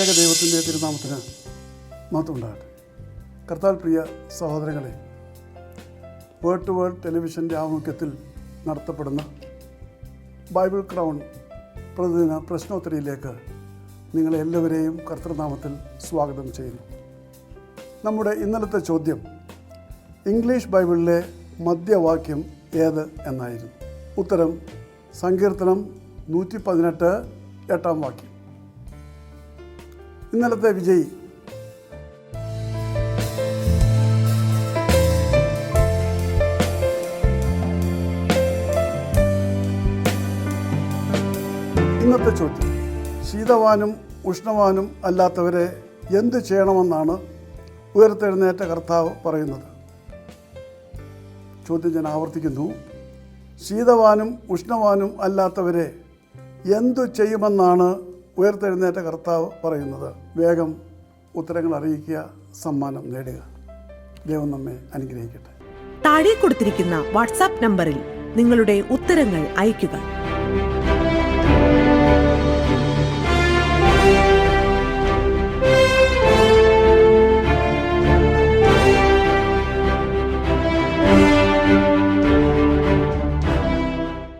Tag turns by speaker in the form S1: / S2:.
S1: ത്രിയേക ദൈവത്തിൻ്റെ തിരുനാമത്തിന് മഹത്വമുണ്ടാകട്ടെ. കർത്താൽ പ്രിയ സഹോദരങ്ങളെ, വേർഡ് ടു വേർഡ് ടെലിവിഷൻ്റെ ആഭിമുഖ്യത്തിൽ നടത്തപ്പെടുന്ന ബൈബിൾ ക്രൗൺ പ്രതിദിന പ്രശ്നോത്തരിയിലേക്ക് നിങ്ങളെ എല്ലാവരെയും കർത്തൃനാമത്തിൽ സ്വാഗതം ചെയ്യുന്നു. നമ്മുടെ ഇന്നലത്തെ ചോദ്യം ഇംഗ്ലീഷ് ബൈബിളിലെ മധ്യവാക്യം ഏത് എന്നായിരുന്നു. ഉത്തരം സങ്കീർത്തനം 118 8-ാം വാക്യം. ഇന്നലത്തെ വിജയി ഇന്നത്തെ ചോദ്യം, ശീതവാനും ഉഷ്ണവാനും അല്ലാത്തവരെ എന്തു ചെയ്യണമെന്നാണ് ഉയർത്തെഴുന്നേറ്റ കർത്താവ് പറയുന്നത്? ചോദ്യം ഞാൻ ആവർത്തിക്കുന്നു. ശീതവാനും ഉഷ്ണവാനും അല്ലാത്തവരെ എന്തു ചെയ്യുമെന്നാണ് ഉയർത്തെഴുന്നേറ്റ കർത്താവ് പറയുന്നത്? വേഗം ഉത്തരങ്ങൾ അറിയിക്കുക, സമ്മാനം നേടുക. ദൈവം നമ്മെ അനുഗ്രഹിക്കട്ടെ.
S2: താഴെ കൊടുത്തിരിക്കുന്ന വാട്സാപ്പ് നമ്പറിൽ നിങ്ങളുടെ ഉത്തരങ്ങൾ അയയ്ക്കുക.